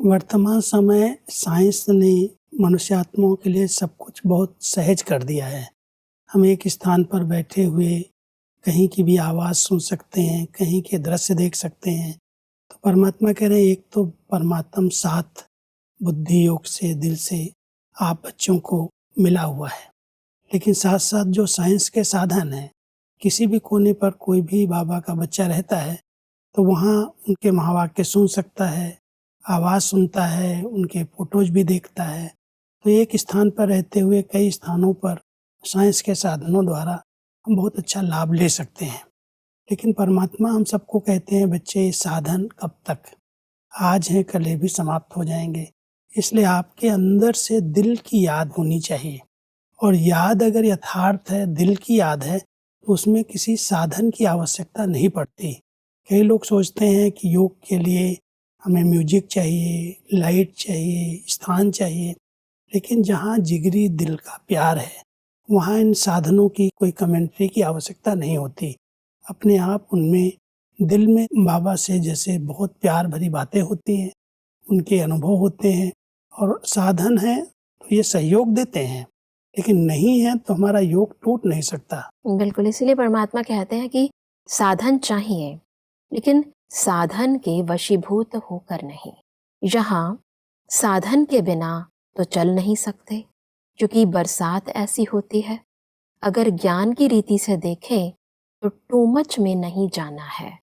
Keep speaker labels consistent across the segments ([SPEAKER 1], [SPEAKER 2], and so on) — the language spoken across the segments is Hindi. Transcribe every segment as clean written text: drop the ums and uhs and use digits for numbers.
[SPEAKER 1] वर्तमान समय साइंस ने मनुष्यात्माओं के लिए सब कुछ बहुत सहज कर दिया है। हम एक स्थान पर बैठे हुए कहीं की भी आवाज़ सुन सकते हैं, कहीं के दृश्य देख सकते हैं। तो परमात्मा कह रहे हैं, एक तो परमात्म साथ बुद्धि योग से, दिल से आप बच्चों को मिला हुआ है। लेकिन साथ-साथ जो साइंस के साधन हैं, किसी भी कोने पर कोई भी बाबा का बच्चा रहता है, तो वहाँ उनके महावाक्य सुन सकता है, आवाज़ सुनता है, उनके फ़ोटोज़ भी देखता है। तो एक स्थान पर रहते हुए कई स्थानों पर साइंस के साधनों द्वारा हम बहुत अच्छा लाभ ले सकते हैं। लेकिन परमात्मा हम सबको कहते हैं, बच्चे ये साधन कब तक? आज हैं, कल ये भी समाप्त हो जाएँगे। इसलिए आपके अंदर से दिल की याद होनी चाहिए। और याद अगर यथार्थ है, दिल की याद है, तो उसमें किसी साधन की आवश्यकता नहीं पड़ती। कई लोग सोचते हैं कि योग के लिए हमें म्यूज़िक चाहिए, लाइट चाहिए, स्थान चाहिए, लेकिन जहाँ जिगरी दिल का प्यार है, वहाँ इन साधनों की कोई कमेंट्री की आवश्यकता नहीं होती। अपने आप उनमें दिल में बाबा से जैसे बहुत प्यार भरी बातें होती हैं, उनके अनुभव होते हैं और साधन हैं, तो ये सहयोग देते हैं। लेकिन नहीं है तो हमारा योग टूट नहीं सकता।
[SPEAKER 2] बिल्कुल, इसीलिए परमात्मा कहते हैं कि साधन चाहिए, लेकिन साधन के वशीभूत होकर नहीं। यहाँ साधन के बिना तो चल नहीं सकते, क्योंकि बरसात ऐसी होती है। अगर ज्ञान की रीति से देखें तो टू मच में नहीं जाना है।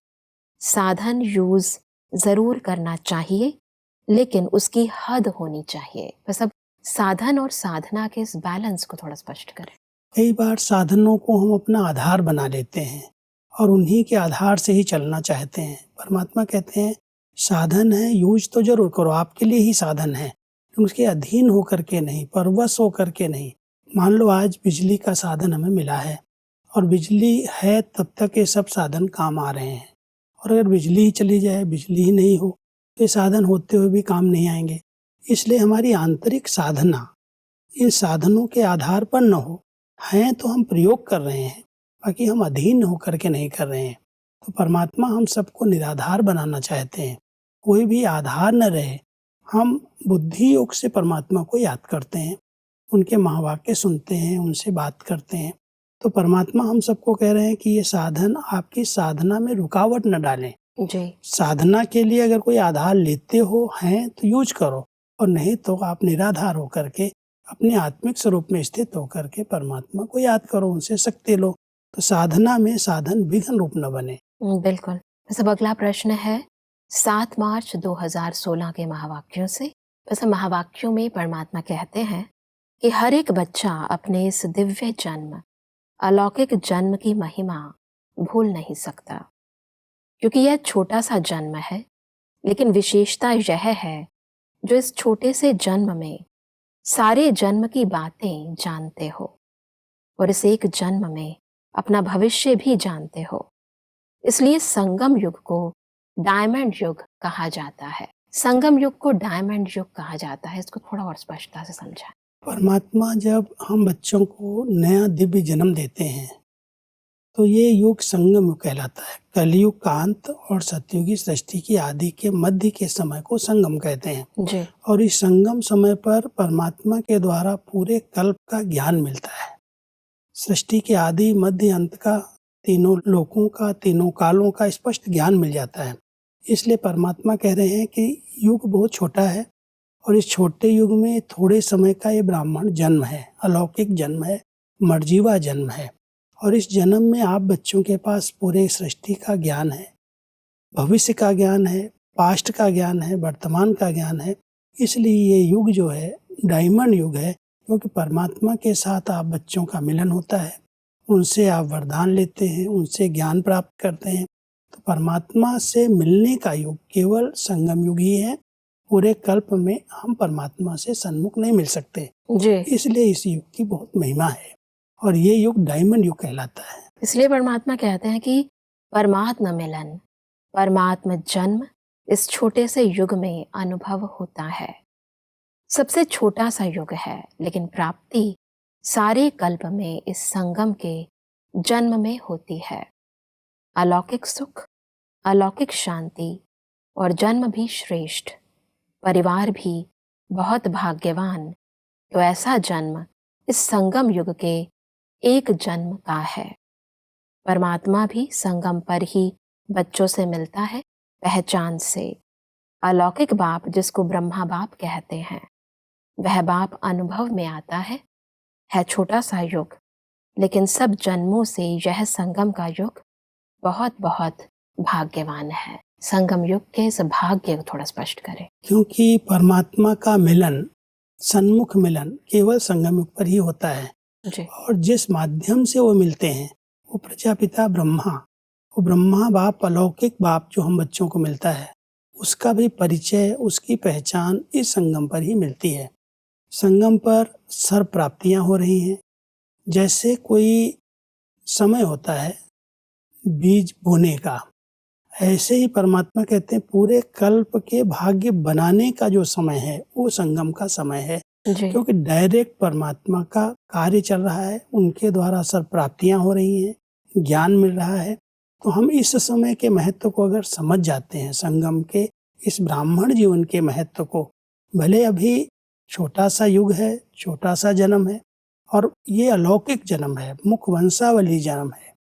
[SPEAKER 2] साधन यूज जरूर करना चाहिए, लेकिन उसकी हद होनी चाहिए। बस अब साधन और साधना के इस बैलेंस को थोड़ा स्पष्ट करें।
[SPEAKER 1] कई बार साधनों को हम अपना आधार बना लेते हैं और उन्हीं के आधार से ही चलना चाहते हैं। परमात्मा कहते हैं, साधन है, यूज तो ज़रूर करो, आपके लिए ही साधन है, लेकिन उसके अधीन होकर के नहीं, परवश होकर के नहीं। मान लो आज बिजली का साधन हमें मिला है और बिजली है तब तक ये सब साधन काम आ रहे हैं। और अगर बिजली ही चली जाए, बिजली ही नहीं हो, तो ये साधन होते हुए भी काम नहीं आएँगे। इसलिए हमारी आंतरिक साधना इन साधनों के आधार पर न हो, हैं तो हम प्रयोग कर रहे हैं, बाकी हम अधीन होकर के नहीं कर रहे हैं। तो परमात्मा हम सबको निराधार बनाना चाहते हैं, कोई भी आधार न रहे। हम बुद्धि योग से परमात्मा को याद करते हैं, उनके महावाक्य सुनते हैं, उनसे बात करते हैं। तो परमात्मा हम सबको कह रहे हैं कि ये साधन आपकी साधना में रुकावट न डालें।
[SPEAKER 2] जी।
[SPEAKER 1] साधना के लिए अगर कोई आधार लेते हो हैं तो यूज करो, और नहीं तो आप निराधार होकर के अपने आत्मिक स्वरूप में स्थित होकर के परमात्मा को याद करो, उनसे शक्ति लो। तो साधना में साधन विघ्न रूप न बने।
[SPEAKER 2] बिल्कुल। बस अब अगला प्रश्न है 7 मार्च 2016 के महावाक्यों से। बस महावाक्यों में परमात्मा कहते हैं कि हर एक बच्चा अपने इस दिव्य जन्म, अलौकिक जन्म की महिमा भूल नहीं सकता, क्योंकि यह छोटा सा जन्म है, लेकिन विशेषता यह है जो इस छोटे से जन्म में सारे जन्म की बातें जानते हो और इस एक जन्म में अपना भविष्य भी जानते हो। इसलिए संगम युग को डायमंड युग कहा जाता है। संगम युग को डायमंड युग कहा जाता है, इसको थोड़ा और स्पष्टता से समझाएं।
[SPEAKER 1] परमात्मा जब हम बच्चों को नया दिव्य जन्म देते हैं, तो ये युग संगम युग कहलाता है। कलयुग का अंत और सतयुगी सृष्टि की आदि के मध्य के समय को संगम कहते हैं।
[SPEAKER 2] जी।
[SPEAKER 1] और इस संगम समय पर परमात्मा के द्वारा पूरे कल्प का ज्ञान मिलता है। सृष्टि के आदि मध्य अंत का, तीनों लोकों का, तीनों कालों का स्पष्ट ज्ञान मिल जाता है। इसलिए परमात्मा कह रहे हैं कि युग बहुत छोटा है और इस छोटे युग में थोड़े समय का ये ब्राह्मण जन्म है, अलौकिक जन्म है, मर्जीवा जन्म है। और इस जन्म में आप बच्चों के पास पूरे सृष्टि का ज्ञान है, भविष्य का ज्ञान है, पास्ट का ज्ञान है, वर्तमान का ज्ञान है। इसलिए ये युग जो है डायमंड युग है, क्योंकि परमात्मा के साथ आप बच्चों का मिलन होता है, उनसे आप वरदान लेते हैं, उनसे ज्ञान प्राप्त करते हैं। तो परमात्मा से मिलने का युग केवल संगम युग ही है। पूरे कल्प में हम परमात्मा से सन्मुख नहीं मिल सकते।
[SPEAKER 2] जी।
[SPEAKER 1] इसलिए इस युग की बहुत महिमा है और ये युग डायमंड युग कहलाता है।
[SPEAKER 2] इसलिए परमात्मा कहते हैं कि परमात्मा मिलन, परमात्मा जन्म इस छोटे से युग में अनुभव होता है। सबसे छोटा सा युग है, लेकिन प्राप्ति सारे कल्प में इस संगम के जन्म में होती है। अलौकिक सुख, अलौकिक शांति और जन्म भी श्रेष्ठ। परिवार भी बहुत भाग्यवान, तो ऐसा जन्म इस संगम युग के एक जन्म का है। परमात्मा भी संगम पर ही बच्चों से मिलता है, पहचान से। अलौकिक बाप जिसको ब्रह्मा बाप कहते हैं, वह बाप अनुभव में आता है छोटा सा युग, लेकिन सब जन्मों से यह संगम का युग बहुत बहुत भाग्यवान है। संगम युग के इस भाग्य को थोड़ा स्पष्ट करें।
[SPEAKER 1] क्योंकि परमात्मा का मिलन, सन्मुख मिलन केवल संगम युग पर ही होता है।
[SPEAKER 2] जी।
[SPEAKER 1] और जिस माध्यम से वो मिलते हैं वो प्रजापिता ब्रह्मा, वो ब्रह्मा बाप, अलौकिक बाप जो हम बच्चों को मिलता है, उसका भी परिचय, उसकी पहचान इस संगम पर ही मिलती है। संगम पर सर्व प्राप्तियां हो रही हैं। जैसे कोई समय होता है बीज बोने का, ऐसे ही परमात्मा कहते हैं पूरे कल्प के भाग्य बनाने का जो समय है वो संगम का समय है।
[SPEAKER 2] जी।
[SPEAKER 1] क्योंकि डायरेक्ट परमात्मा का कार्य चल रहा है, उनके द्वारा सर्व प्राप्तियां हो रही हैं, ज्ञान मिल रहा है। तो हम इस समय के महत्व को अगर समझ जाते हैं, संगम के इस ब्राह्मण जीवन के महत्व को, भले अभी छोटा सा युग है, छोटा सा जन्म है और ये अलौकिक जन्म है, मुख वंशावली जन्म है,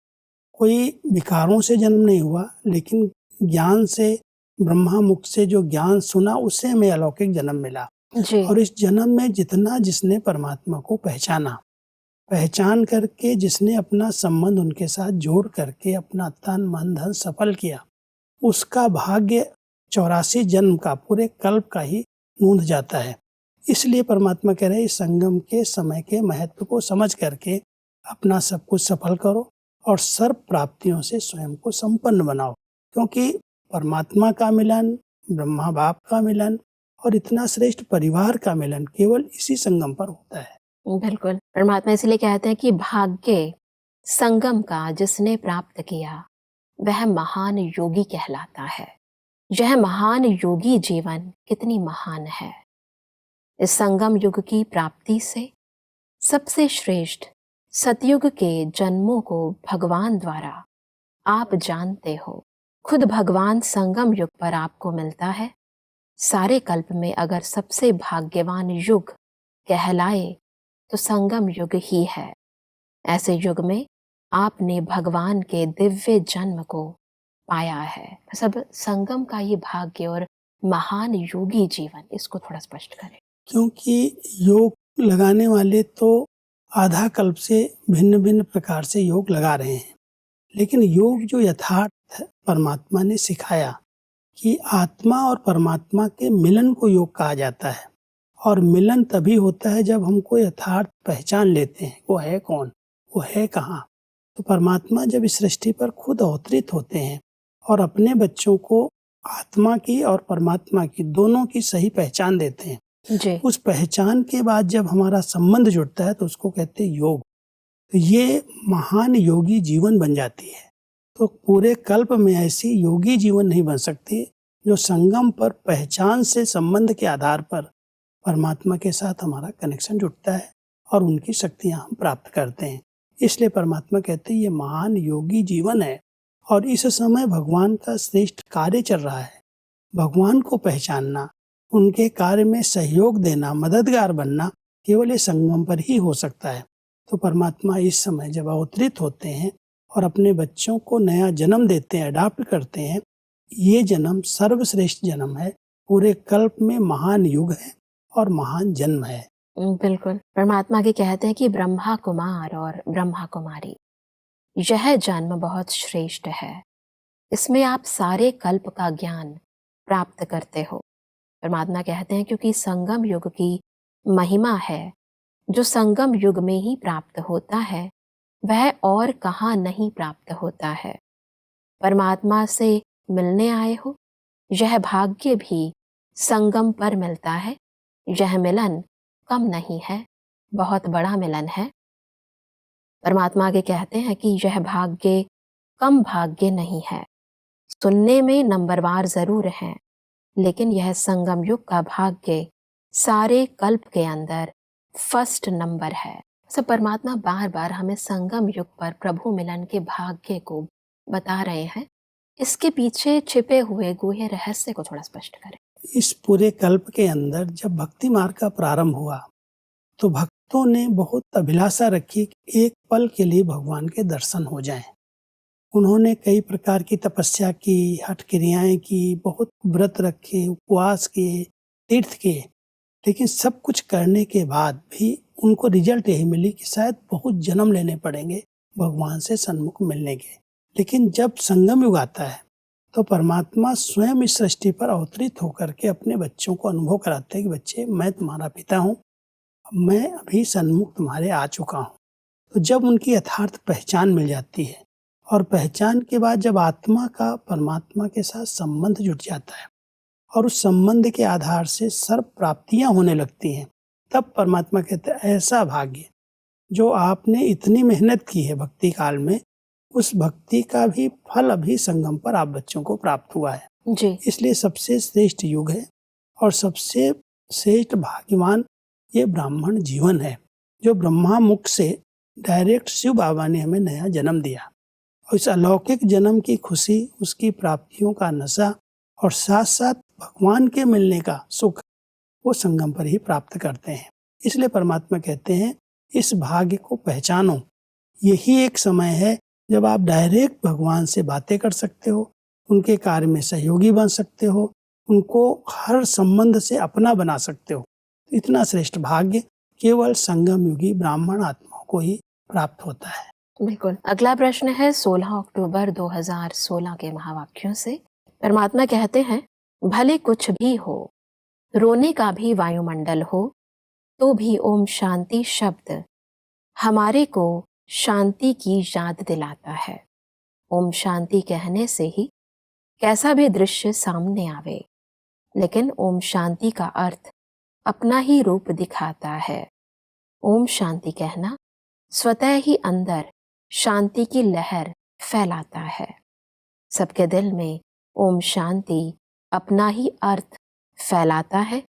[SPEAKER 1] कोई विकारों से जन्म नहीं हुआ, लेकिन ज्ञान से, ब्रह्मा मुख से जो ज्ञान सुना उससे हमें अलौकिक जन्म मिला।
[SPEAKER 2] जी।
[SPEAKER 1] और इस जन्म में जितना जिसने परमात्मा को पहचाना, पहचान करके जिसने अपना संबंध उनके साथ जोड़ करके अपना तन मन धन सफल किया, उसका भाग्य 84 जन्म का, पूरे कल्प का ही मूंद जाता है। इसलिए परमात्मा कह रहे हैं इस संगम के समय के महत्व को समझ करके अपना सब कुछ सफल करो और सर्व प्राप्तियों से स्वयं को संपन्न बनाओ। क्योंकि परमात्मा का मिलन, ब्रह्मा बाप का मिलन और इतना श्रेष्ठ परिवार का मिलन केवल इसी संगम पर होता है।
[SPEAKER 2] बिल्कुल, परमात्मा इसलिए कहते हैं कि भाग्य संगम का जिसने प्राप्त किया वह महान योगी कहलाता है। यह महान योगी जीवन कितनी महान है। इस संगम युग की प्राप्ति से सबसे श्रेष्ठ सतयुग के जन्मों को भगवान द्वारा आप जानते हो, खुद भगवान संगम युग पर आपको मिलता है। सारे कल्प में अगर सबसे भाग्यवान युग कहलाए तो संगम युग ही है। ऐसे युग में आपने भगवान के दिव्य जन्म को पाया है। सब संगम का ये भाग्य और महान योगी जीवन, इसको थोड़ा स्पष्ट करें।
[SPEAKER 1] क्योंकि योग लगाने वाले तो आधा कल्प से भिन्न भिन्न प्रकार से योग लगा रहे हैं, लेकिन योग जो यथार्थ परमात्मा ने सिखाया कि आत्मा और परमात्मा के मिलन को योग कहा जाता है। और मिलन तभी होता है जब हमको यथार्थ पहचान लेते हैं, वो है कौन, वो है कहाँ। तो परमात्मा जब इस सृष्टि पर खुद अवतरित होते हैं और अपने बच्चों को आत्मा की और परमात्मा की दोनों की सही पहचान देते हैं,
[SPEAKER 2] जी।
[SPEAKER 1] उस पहचान के बाद जब हमारा संबंध जुड़ता है तो उसको कहते हैं योग। तो ये महान योगी जीवन बन जाती है। तो पूरे कल्प में ऐसी योगी जीवन नहीं बन सकती जो संगम पर पहचान से, संबंध के आधार पर परमात्मा के साथ हमारा कनेक्शन जुड़ता है और उनकी शक्तियां हम प्राप्त करते हैं। इसलिए परमात्मा कहते हैं ये महान योगी जीवन है। और इस समय भगवान का श्रेष्ठ कार्य चल रहा है। भगवान को पहचानना, उनके कार्य में सहयोग देना, मददगार बनना केवल ये संगम पर ही हो सकता है। तो परमात्मा इस समय जब अवतरित होते हैं और अपने बच्चों को नया जन्म देते हैं, अडॉप्ट करते हैं, ये जन्म सर्वश्रेष्ठ जन्म है, पूरे कल्प में महान युग है और महान जन्म है।
[SPEAKER 2] बिल्कुल, परमात्मा के कहते हैं कि ब्रह्मा कुमार और ब्रह्मा कुमारी, यह जन्म बहुत श्रेष्ठ है। इसमें आप सारे कल्प का ज्ञान प्राप्त करते हो। परमात्मा कहते हैं क्योंकि संगम युग की महिमा है, जो संगम युग में ही प्राप्त होता है वह और कहाँ नहीं प्राप्त होता है। परमात्मा से मिलने आए हो, यह भाग्य भी संगम पर मिलता है। यह मिलन कम नहीं है, बहुत बड़ा मिलन है। परमात्मा आगे कहते हैं कि यह भाग्य कम भाग्य नहीं है, सुनने में नंबरवार जरूर है, लेकिन यह संगम युग का भाग्य सारे कल्प के अंदर फर्स्ट नंबर है। सब परमात्मा बार बार हमें संगम युग पर प्रभु मिलन के भाग्य को बता रहे हैं। इसके पीछे छिपे हुए गूढ़ रहस्य को थोड़ा स्पष्ट करें।
[SPEAKER 1] इस पूरे कल्प के अंदर जब भक्ति मार्ग का प्रारंभ हुआ तो भक्तों ने बहुत अभिलाषा रखी कि एक पल के लिए भगवान के दर्शन हो जाएं। उन्होंने कई प्रकार की तपस्या की, हठ क्रियाएं की, बहुत व्रत रखे, उपवास किए, तीर्थ किए, लेकिन सब कुछ करने के बाद भी उनको रिजल्ट यही मिली कि शायद बहुत जन्म लेने पड़ेंगे भगवान से सन्मुख मिलने के। लेकिन जब संगम युग आता है तो परमात्मा स्वयं इस सृष्टि पर अवतरित होकर के अपने बच्चों को अनुभव कराते हैं कि बच्चे, मैं तुम्हारा पिता हूँ, मैं अभी सन्मुख तुम्हारे आ चुका हूँ। तो जब उनकी यथार्थ पहचान मिल जाती है और पहचान के बाद जब आत्मा का परमात्मा के साथ संबंध जुट जाता है और उस संबंध के आधार से सर्व प्राप्तियां होने लगती हैं, तब परमात्मा कहते हैं ऐसा भाग्य जो आपने इतनी मेहनत की है भक्ति काल में, उस भक्ति का भी फल अभी संगम पर आप बच्चों को प्राप्त हुआ है।
[SPEAKER 2] जी।
[SPEAKER 1] इसलिए सबसे श्रेष्ठ युग है और सबसे श्रेष्ठ भाग्यवान ये ब्राह्मण जीवन है जो ब्रह्मा मुख से डायरेक्ट शिव बाबा ने हमें नया जन्म दिया। और इस अलौकिक जन्म की खुशी, उसकी प्राप्तियों का नशा और साथ साथ भगवान के मिलने का सुख वो संगम पर ही प्राप्त करते हैं। इसलिए परमात्मा कहते हैं इस भाग्य को पहचानो। यही एक समय है जब आप डायरेक्ट भगवान से बातें कर सकते हो, उनके कार्य में सहयोगी बन सकते हो, उनको हर संबंध से अपना बना सकते हो। इतना श्रेष्ठ भाग्य केवल संगम युगी ब्राह्मण आत्माओं को ही प्राप्त होता है।
[SPEAKER 2] बिल्कुल। अगला प्रश्न है 16 अक्टूबर 2016 के महावाक्यों से। परमात्मा कहते हैं, भले कुछ भी हो, रोने का भी वायुमंडल हो, तो भी ओम शांति शब्द हमारे को शांति की याद दिलाता है। ओम शांति कहने से ही कैसा भी दृश्य सामने आवे, लेकिन ओम शांति का अर्थ अपना ही रूप दिखाता है। ओम शांति कहना स्वतः ही अंदर शांति की लहर फैलाता है। सबके दिल में ओम शांति अपना ही अर्थ फैलाता है।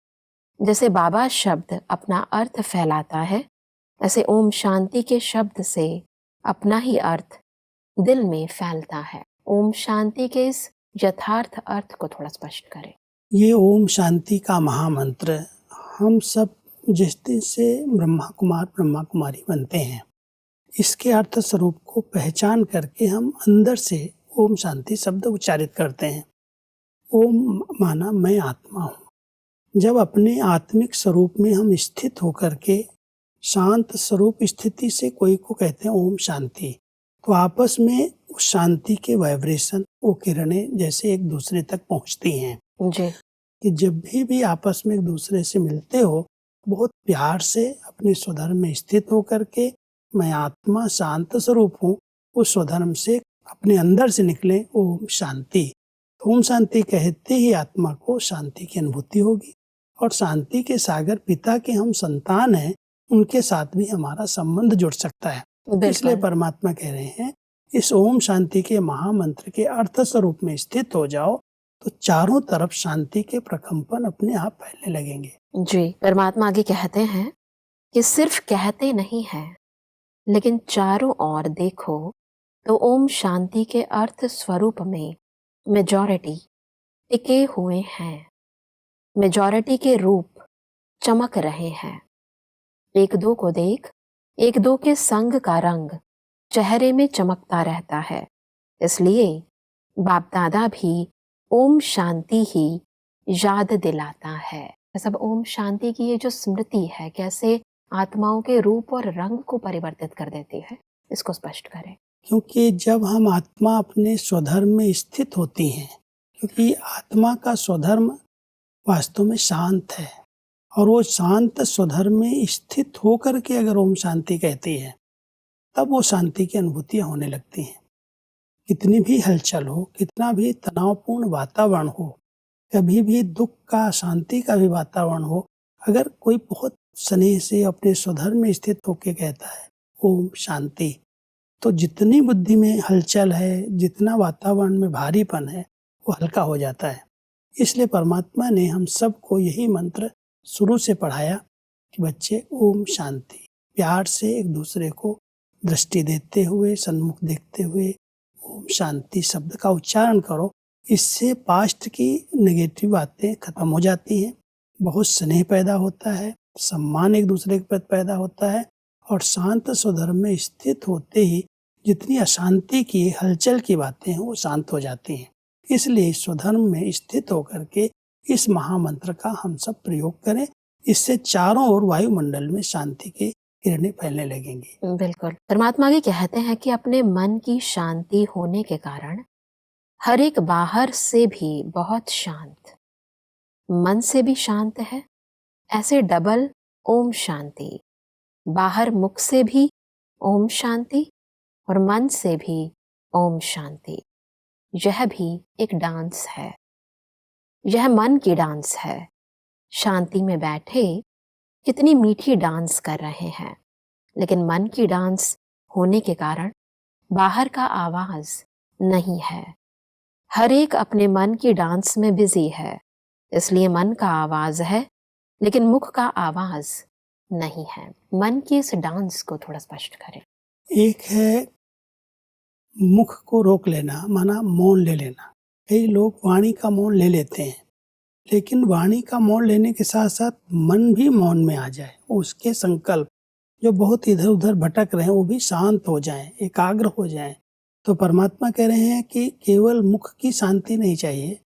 [SPEAKER 2] जैसे बाबा शब्द अपना अर्थ फैलाता है, ऐसे ओम शांति के शब्द से अपना ही अर्थ दिल में फैलता है। ओम शांति के इस यथार्थ अर्थ को थोड़ा स्पष्ट करें।
[SPEAKER 1] ये ओम शांति का महामंत्र हम सब जिस दिन से ब्रह्मा कुमार ब्रह्मा कुमारी बनते हैं, इसके अर्थ स्वरूप को पहचान करके हम अंदर से ओम शांति शब्द उच्चारित करते हैं। ओम माना मैं आत्मा हूँ। जब अपने आत्मिक स्वरूप में हम स्थित होकर के शांत स्वरूप स्थिति से कोई को कहते हैं ओम शांति, तो आपस में उस शांति के वाइब्रेशन, वो किरणें जैसे एक दूसरे तक पहुँचती हैं।
[SPEAKER 2] जी।
[SPEAKER 1] कि जब भी आपस में एक दूसरे से मिलते हो, बहुत प्यार से अपने स्वधर्म में स्थित होकर के मैं आत्मा शांत स्वरूप हूँ, उस स्वधर्म से अपने अंदर से निकले ओम शांति। ओम शांति कहते ही आत्मा को शांति की अनुभूति होगी और शांति के सागर पिता के हम संतान हैं, उनके साथ भी हमारा संबंध जुड़ सकता है। इसलिए परमात्मा कह रहे हैं इस ओम शांति के महामंत्र के अर्थ स्वरूप में स्थित हो जाओ तो चारों तरफ शांति के प्रकंपन अपने आप फैलने लगेंगे।
[SPEAKER 2] जी। परमात्मा आगे कहते हैं कि सिर्फ कहते नहीं हैं, लेकिन चारों ओर देखो तो ओम शांति के अर्थ स्वरूप में मेजॉरिटी टिके हुए हैं। मेजॉरिटी के रूप चमक रहे हैं। एक दो को देख, एक दो के संग का रंग चेहरे में चमकता रहता है। इसलिए बाप दादा भी ओम शांति ही याद दिलाता है। सब ओम शांति की ये जो स्मृति है, कैसे आत्माओं के रूप और रंग को परिवर्तित कर देती है, इसको स्पष्ट करें।
[SPEAKER 1] क्योंकि जब हम आत्मा अपने स्वधर्म में स्थित होती हैं, क्योंकि आत्मा का स्वधर्म वास्तव में शांत है और वो शांत स्वधर्म में स्थित होकर के अगर ओम शांति कहती है, तब वो शांति की अनुभूतियाँ होने लगती हैं। कितनी भी हलचल हो, कितना भी तनावपूर्ण वातावरण हो, कभी भी दुख का, शांति का भी वातावरण हो, अगर कोई बहुत स्नेह से अपने स्वधर्म में स्थित होकर कहता है ओम शांति, तो जितनी बुद्धि में हलचल है, जितना वातावरण में भारीपन है, वो हल्का हो जाता है। इसलिए परमात्मा ने हम सबको यही मंत्र शुरू से पढ़ाया कि बच्चे ओम शांति, प्यार से एक दूसरे को दृष्टि देते हुए, सन्मुख देखते हुए ओम शांति शब्द का उच्चारण करो। इससे पास्ट की नेगेटिव बातें खत्म हो जाती हैं, बहुत स्नेह पैदा होता है, सम्मान एक दूसरे के प्रति पैदा होता है और शांत स्वधर्म में स्थित होते ही जितनी अशांति की हलचल की बातें हैं वो शांत हो जाती हैं। इसलिए स्वधर्म में स्थित होकर के इस महामंत्र का हम सब प्रयोग करें, इससे चारों ओर वायुमंडल में शांति की किरणें फैलने लगेंगी।
[SPEAKER 2] बिल्कुल। परमात्मा आगे कहते हैं कि अपने मन की शांति होने के कारण हर एक बाहर से भी बहुत शांत, मन से भी शांत है। ऐसे डबल ओम शांति, बाहर मुख से भी ओम शांति और मन से भी ओम शांति। यह भी एक डांस है, यह मन की डांस है। शांति में बैठे कितनी मीठी डांस कर रहे हैं, लेकिन मन की डांस होने के कारण बाहर का आवाज नहीं है। हर एक अपने मन की डांस में बिजी है, इसलिए मन का आवाज है लेकिन मुख का आवाज नहीं है। मन की इस डांस को थोड़ा स्पष्ट करें।
[SPEAKER 1] एक है मुख को रोक लेना, माना मौन ले लेना। कई लोग वाणी का मौन ले लेते हैं, लेकिन वाणी का मौन लेने के साथ साथ मन भी मौन में आ जाए, उसके संकल्प जो बहुत इधर उधर भटक रहे हैं वो भी शांत हो जाएं, एकाग्र हो जाएं। तो परमात्मा कह रहे हैं कि केवल मुख की शांति नहीं चाहिए,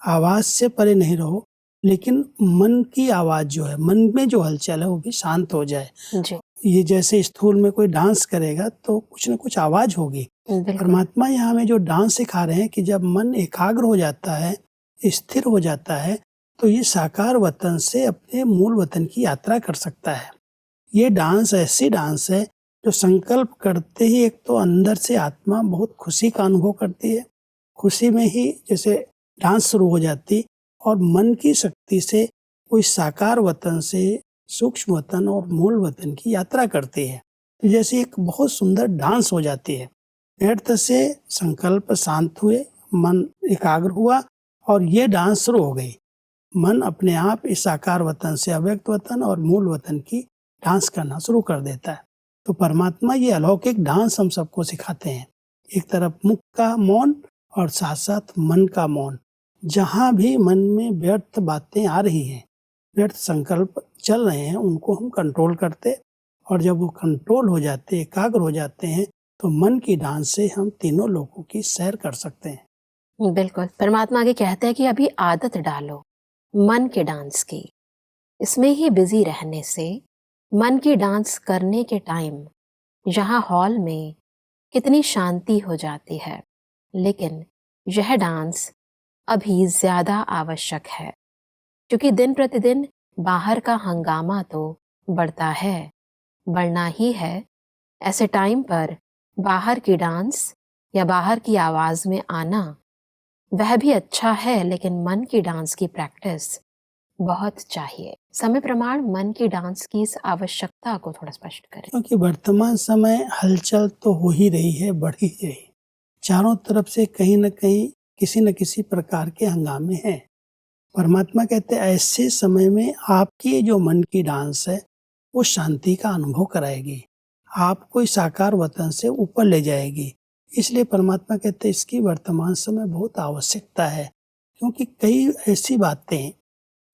[SPEAKER 1] आवाज से परे नहीं रहो, लेकिन मन की आवाज जो है, मन में जो हलचल है वो भी शांत हो जाए।
[SPEAKER 2] जी,
[SPEAKER 1] ये जैसे स्थूल में कोई डांस करेगा तो कुछ न कुछ आवाज होगी।
[SPEAKER 2] बिल्कुल।
[SPEAKER 1] परमात्मा यहाँ हमें जो डांस सिखा रहे हैं कि जब मन एकाग्र हो जाता है, स्थिर हो जाता है, तो ये साकार वतन से अपने मूल वतन की यात्रा कर सकता है। ये डांस ऐसी डांस है जो संकल्प करते ही एक तो अंदर से आत्मा बहुत खुशी का अनुभव करती है, खुशी में ही जैसे डांस शुरू हो जाती और मन की शक्ति से कोई साकार वतन से सूक्ष्म वतन और मूल वतन की यात्रा करती है। तो जैसे एक बहुत सुंदर डांस हो जाती है। व्यर्थ से संकल्प शांत हुए, मन एकाग्र हुआ और ये डांस शुरू हो गई। मन अपने आप इस साकार वतन से अव्यक्त वतन और मूल वतन की डांस करना शुरू कर देता है। तो परमात्मा ये अलौकिक डांस हम सबको सिखाते हैं। एक तरफ मुख का मौन और साथ साथ मन का मौन। जहाँ भी मन में व्यर्थ बातें आ रही हैं, व्यर्थ संकल्प चल रहे हैं, उनको हम कंट्रोल करते और जब वो कंट्रोल हो जाते, एकाग्र हो जाते हैं, तो मन की डांस से हम तीनों लोगों की सैर कर सकते हैं।
[SPEAKER 2] बिल्कुल। परमात्मा आगे कहते हैं कि अभी आदत डालो मन के डांस की। इसमें ही बिजी रहने से मन की डांस करने के टाइम यहाँ हॉल में कितनी शांति हो जाती है, लेकिन यह डांस अभी ज्यादा आवश्यक है क्योंकि दिन प्रतिदिन बाहर का हंगामा तो बढ़ता है, बढ़ना ही है। ऐसे टाइम पर बाहर की डांस या बाहर की आवाज में आना वह भी अच्छा है, लेकिन मन की डांस की प्रैक्टिस बहुत चाहिए। समय प्रमाण मन की डांस की इस आवश्यकता को थोड़ा स्पष्ट करें।
[SPEAKER 1] क्योंकि वर्तमान समय हलचल तो हो ही रही है, बढ़ ही रही। चारों तरफ से कहीं न कहीं किसी न किसी प्रकार के हंगामे हैं। परमात्मा कहते हैं ऐसे समय में आपकी जो मन की डांस है वो शांति का अनुभव कराएगी, आपको इस साकार वतन से ऊपर ले जाएगी। इसलिए परमात्मा कहते हैं इसकी वर्तमान समय बहुत आवश्यकता है, क्योंकि कई ऐसी बातें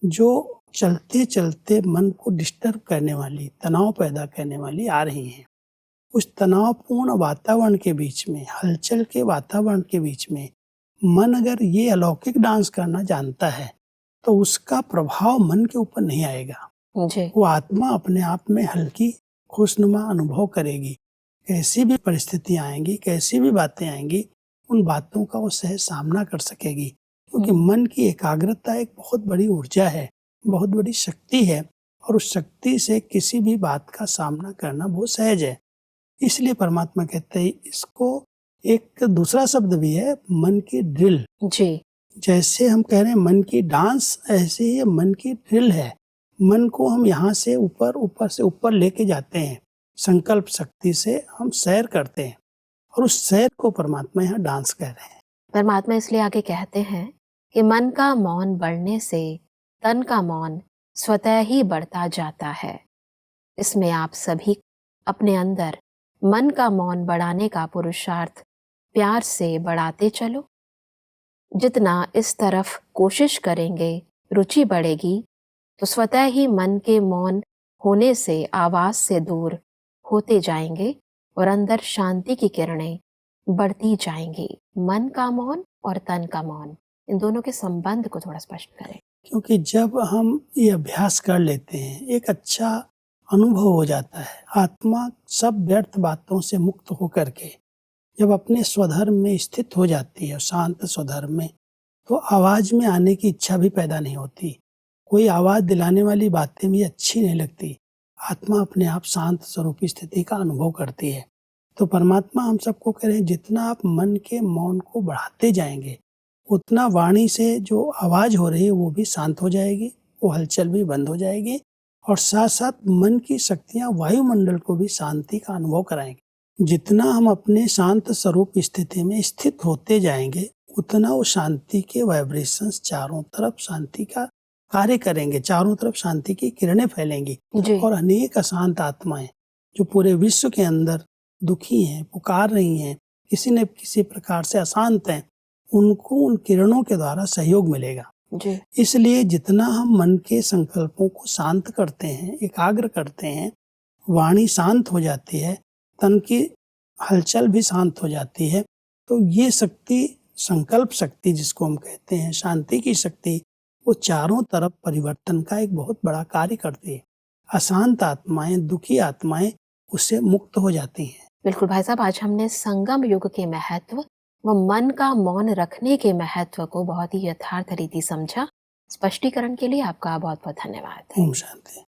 [SPEAKER 1] जो चलते चलते मन को डिस्टर्ब करने वाली, तनाव पैदा करने वाली आ रही हैं। उस तनावपूर्ण वातावरण के बीच में, हलचल के वातावरण के बीच में मन अगर ये अलौकिक डांस करना जानता है तो उसका प्रभाव मन के ऊपर नहीं आएगा।
[SPEAKER 2] जी,
[SPEAKER 1] वो आत्मा अपने आप में हल्की खुशनुमा अनुभव करेगी। कैसी भी परिस्थितियां आएंगी, कैसी भी बातें आएंगी, उन बातों का वो सहज सामना कर सकेगी, क्योंकि मन की एकाग्रता एक बहुत बड़ी ऊर्जा है, बहुत बड़ी शक्ति है और उस शक्ति से किसी भी बात का सामना करना बहुत सहज है। इसलिए परमात्मा कहते हैं इसको एक दूसरा शब्द भी है, मन की ड्रिल।
[SPEAKER 2] जी,
[SPEAKER 1] जैसे हम कह रहे हैं मन की डांस, ऐसे ही मन की ड्रिल है। मन को हम यहाँ से ऊपर, ऊपर से ऊपर लेके जाते हैं, संकल्प शक्ति से हम सैर करते हैं और उस सैर को परमात्मा यहाँ डांस कह रहे हैं।
[SPEAKER 2] परमात्मा इसलिए आगे कहते हैं कि मन का मौन बढ़ने से तन का मौन स्वतः ही बढ़ता जाता है। इसमें आप सभी अपने अंदर मन का मौन बढ़ाने का पुरुषार्थ प्यार से बढ़ाते चलो। जितना इस तरफ कोशिश करेंगे, रुचि बढ़ेगी, तो स्वतः ही मन के मौन होने से, आवाज से दूर होते जाएंगे और अंदर शांति की किरणें बढ़ती जाएंगी। मन का मौन और तन का मौन, इन दोनों के संबंध को थोड़ा स्पष्ट करें।
[SPEAKER 1] क्योंकि जब हम ये अभ्यास कर लेते हैं, एक अच्छा अनुभव हो जाता है। आत्मा सब व्यर्थ बातों से मुक्त होकर के जब अपने स्वधर्म में स्थित हो जाती है, शांत स्वधर्म में, तो आवाज में आने की इच्छा भी पैदा नहीं होती। कोई आवाज दिलाने वाली बातें भी अच्छी नहीं लगती। आत्मा अपने आप शांत स्वरूप स्थिति का अनुभव करती है। तो परमात्मा हम सबको कह रहे हैं, जितना आप मन के मौन को बढ़ाते जाएंगे, उतना वाणी से जो आवाज हो रही है वो भी शांत हो जाएगी, वो हलचल भी बंद हो जाएगी, और साथ साथ मन की शक्तियां वायुमंडल को भी शांति का अनुभव कराएंगे। जितना हम अपने शांत स्वरूप स्थिति में स्थित होते जाएंगे, उतना वो शांति के वाइब्रेशंस चारों तरफ शांति का कार्य करेंगे, चारों तरफ शांति की किरणें फैलेंगी।
[SPEAKER 2] जी।
[SPEAKER 1] और अनेक अशांत आत्माएं जो पूरे विश्व के अंदर दुखी हैं, पुकार रही हैं, किसी न किसी प्रकार से अशांत हैं, उनको उन किरणों के द्वारा सहयोग मिलेगा।
[SPEAKER 2] जी।
[SPEAKER 1] इसलिए जितना हम मन के संकल्पों को शांत करते हैं, एकाग्र करते हैं, वाणी शांत हो जाती है, तन की हलचल भी शांत हो जाती है, तो ये शक्ति, संकल्प शक्ति जिसको हम कहते हैं, शांति की शक्ति, वो चारों तरफ परिवर्तन का एक बहुत बड़ा कार्य करती है। अशांत आत्माएं, दुखी आत्माएं उससे मुक्त हो जाती हैं।
[SPEAKER 2] बिल्कुल भाई साहब, आज हमने संगम युग के महत्व व मन का मौन रखने के महत्व को बहुत ही यथार्थ रीति समझा। स्पष्टीकरण के लिए आपका बहुत बहुत धन्यवाद।
[SPEAKER 1] ओम शांति।